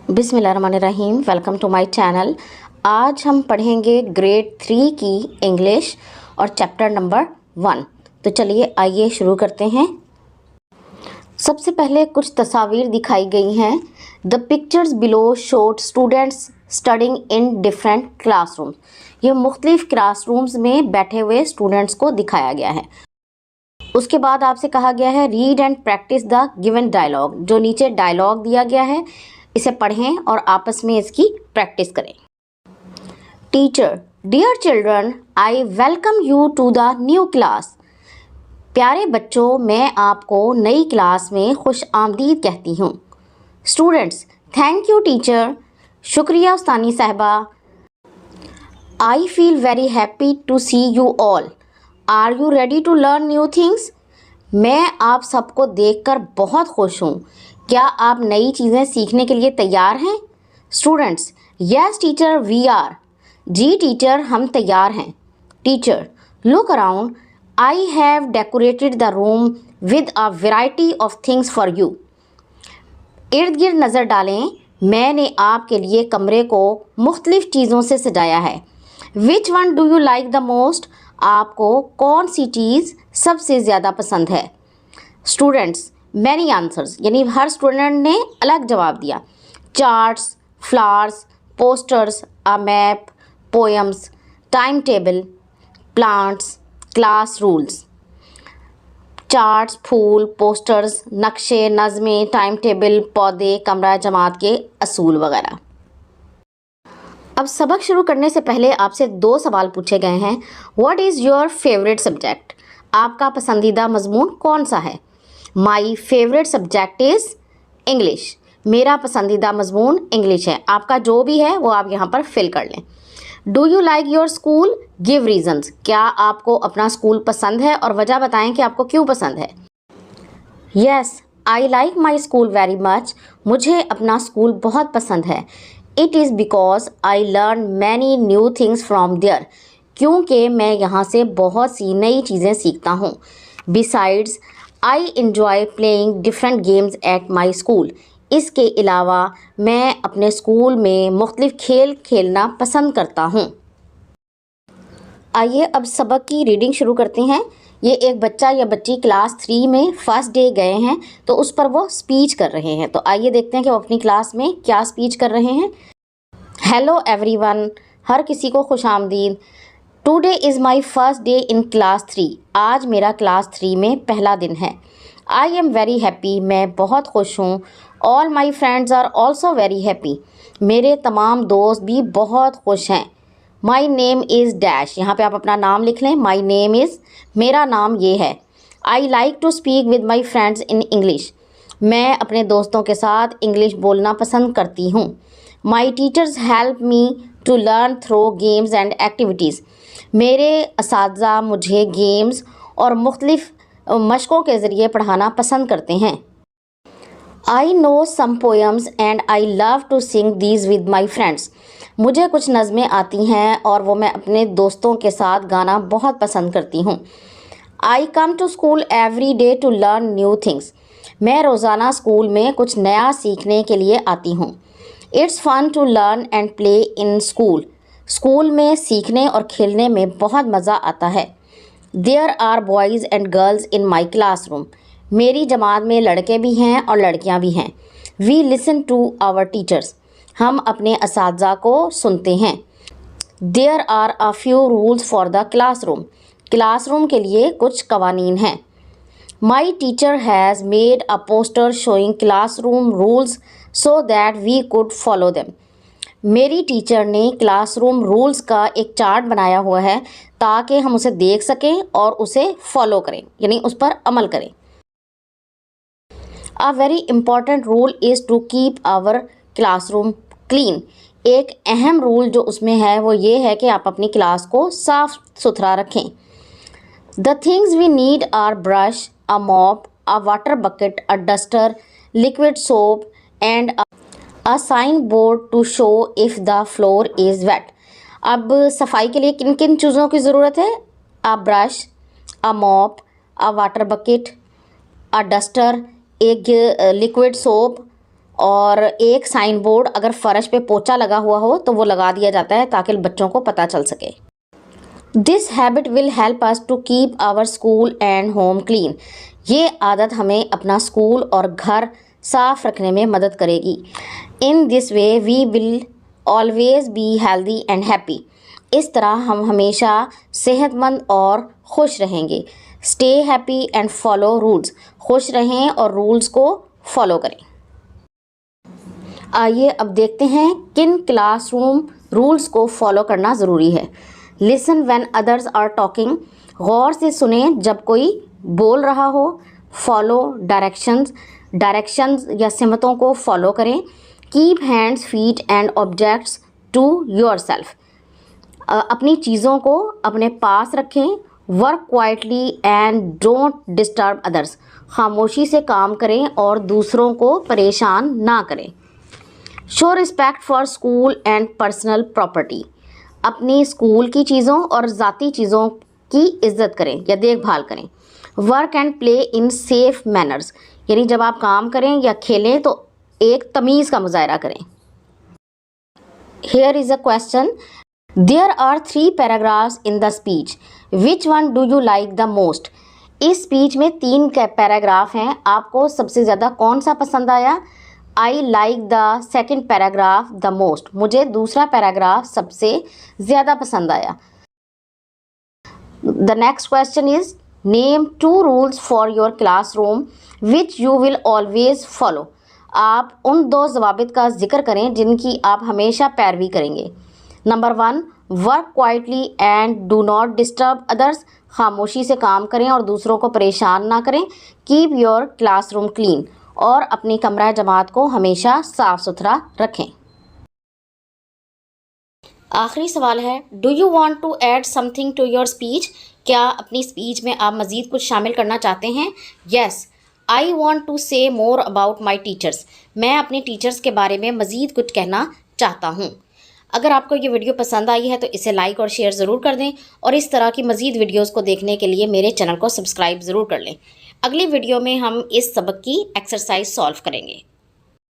बिस्मिल्लाहिर्रहमानिर्रहीम। Welcome to my channel. आज हम पढ़ेंगे ग्रेड 3 की इंग्लिश और चैप्टर नंबर 1। तो चलिए आइए शुरू करते हैं। सबसे पहले कुछ तस्वीर दिखाई गई हैं। The pictures below showed students studying in different classrooms. ये मुख्तलिफ क्लासरूम्स में बैठे हुए स्टूडेंट्स को दिखाया गया है। उसके बाद आपसे कहा गया है read and practise the given dialogue. जो नीचे डायलॉग दिया गया है इसे पढ़ें और आपस में इसकी प्रैक्टिस करें। Teacher, dear children, I welcome you to the new class. प्यारे बच्चों, मैं आपको नई क्लास में खुश आमदीद कहती हूँ। Students, thank you teacher. शुक्रिया उस्तानी साहबा। I feel very happy to see you all. Are you ready to learn new things. मैं आप सबको देखकर बहुत खुश हूँ। क्या आप नई चीज़ें सीखने के लिए तैयार हैं। Students, yes teacher we are. जी टीचर, हम तैयार हैं। Teacher, look around. I have decorated the room with a variety of things for you. इर्द गिर्द नज़र डालें। मैंने आपके लिए कमरे को मुख्तलिफ चीज़ों से सजाया है। Which one do you like the most. आपको कौन सी चीज़ सबसे ज़्यादा पसंद है। स्टूडेंट्स, मैनी आंसर्स, यानी हर स्टूडेंट ने अलग जवाब दिया। Charts, flowers, posters, a map, poems, time table, plants, class rules. Charts, फूल, पोस्टर्स, नक्शे, नज़में, टाइम टेबल, पौधे, कमरा, जमात के असूल वगैरह। अब सबक शुरू करने से पहले आपसे 2 सवाल पूछे गए हैं। What is your favourite subject. आपका पसंदीदा मजमून कौन सा है। My favourite subject is English. मेरा पसंदीदा मजमून इंग्लिश है। आपका जो भी है वो आप यहाँ पर फिल कर लें। Do you like your school. Give reasons. क्या आपको अपना स्कूल पसंद है और वजह बताएं कि आपको क्यों पसंद है। Yes, I like my school very much. मुझे अपना स्कूल बहुत पसंद है। It is because I learn many new things from there. क्योंकि मैं यहाँ से बहुत सी नई चीज़ें सीखता हूँ। Besides I enjoy playing different games at my school. इसके अलावा मैं अपने स्कूल में मुख्तलिफ खेल खेलना पसंद करता हूँ। आइए अब सबक की रीडिंग शुरू करते हैं। ये एक बच्चा या बच्ची क्लास 3 में फर्स्ट डे गए हैं तो उस पर वो स्पीच कर रहे हैं। तो आइए देखते हैं कि वो अपनी क्लास में क्या स्पीच कर रहे हैं। हेलो एवरीवन, हर किसी को खुश आमदीद। Today is my first day in class 3। आज मेरा क्लास 3 में पहला दिन है। I am very happy. मैं बहुत खुश हूँ। All my friends are also very happy. मेरे तमाम दोस्त भी बहुत खुश हैं। My name is dash. यहाँ पे आप अपना नाम लिख लें। माई नेम इज़, मेरा नाम ये है। I like to speak with my friends in English. मैं अपने दोस्तों के साथ इंग्लिश बोलना पसंद करती हूँ। My teachers help me to learn through games and activities. मेरे असातिज़ा मुझे गेम्स और मुख्तलिफ मशक़ों के ज़रिए पढ़ाना पसंद करते हैं। I know some poems and I love to sing these with my friends. मुझे कुछ नज़में आती हैं और वो मैं अपने दोस्तों के साथ गाना बहुत पसंद करती हूँ। I come to school every day to learn new things. मैं रोज़ाना स्कूल में कुछ नया सीखने के लिए आती हूँ। It's fun to learn and play in school. School में सीखने और खेलने में बहुत मज़ा आता है। There are boys and girls in my classroom. मेरी जमात में लड़के भी हैं और लड़कियां भी हैं। We listen to our teachers. हम अपने असातिज़ा को सुनते हैं। There are a few rules for the classroom. Classroom के लिए कुछ कवानीन हैं। My teacher has made a poster showing classroom rules so that we could follow them. मेरी टीचर ने क्लासरूम रूल्स का एक चार्ट बनाया हुआ है ताकि हम उसे देख सकें और उसे फॉलो करें, यानी उस पर अमल करें। A very important rule is to keep our classroom clean. एक अहम रूल जो उसमें है वो ये है कि आप अपनी क्लास को साफ़ सुथरा रखें। The things we need are brush, a mop, a water bucket, a duster, liquid soap and a sign board to show if the floor is wet. अब सफाई के लिए किन किन चीज़ों की ज़रूरत है। A brush, a mop, a water bucket, a duster, एक लिक्विड सोप اور ایک سائن بورڈ اگر فرش پہ پوچا لگا ہوا ہو تو وہ لگا دیا جاتا ہے تاکہ بچوں کو پتہ چل سکے. This habit will help us to keep our school and home clean. یہ عادت ہمیں اپنا اسکول اور گھر صاف رکھنے میں مدد کرے گی. In this way we will always be healthy and happy. اس طرح ہم ہمیشہ صحت مند اور خوش رہیں گے. Stay happy and follow rules. خوش رہیں اور رولس کو فالو کریں. آئیے اب دیکھتے ہیں کن کلاس روم رولس کو فالو کرنا ضروری ہے. لسن وین ادرس آر ٹاکنگ. غور سے سنیں جب کوئی بول رہا ہو. فالو ڈائریکشنز یا سمتوں کو فالو کریں. Keep hands feet and objects to yourself. اپنی چیزوں کو اپنے پاس رکھیں. Work quietly and don't disturb others. خاموشی سے کام کریں اور دوسروں کو پریشان نہ کریں. Show respect for school and personal property. اپنی اسکول کی چیزوں اور ذاتی چیزوں کی عزت کریں یا دیکھ بھال کریں. Work and play in safe manners. یعنی جب آپ کام کریں یا کھیلیں تو ایک تمیز کا مظاہرہ کریں. Here is a question. There are 3 paragraphs in the speech. Which one do you like the most? اس اسپیچ میں 3 پیراگراف ہیں. آپ کو سب سے زیادہ کون سا پسند آیا؟ I like the second paragraph the most. مجھے دوسرا پیراگراف سب سے زیادہ پسند آیا. The next question is, name 2 rules for your classroom which you will always follow. آپ ان 2 ضوابط کا ذکر کریں جن کی آپ ہمیشہ پیروی کریں گے. Number 1, work quietly and do not disturb others. خاموشی سے کام کریں اور دوسروں کو پریشان نہ کریں. Keep your classroom clean. اور اپنی کمرہ جماعت کو ہمیشہ صاف ستھرا رکھیں. آخری سوال ہے, do you want to add something to your speech. کیا اپنی اسپیچ میں آپ مزید کچھ شامل کرنا چاہتے ہیں؟ یس, آئی وانٹ ٹو سے مور اباؤٹ مائی ٹیچرس. میں اپنے ٹیچرس کے بارے میں مزید کچھ کہنا چاہتا ہوں. اگر آپ کو یہ ویڈیو پسند آئی ہے تو اسے لائک اور شیئر ضرور کر دیں اور اس طرح کی مزید ویڈیوز کو دیکھنے کے لیے میرے چینل کو سبسکرائب ضرور کر لیں. اگلی ویڈیو میں ہم اس سبق کی ایکسرسائز سالو کریں گے.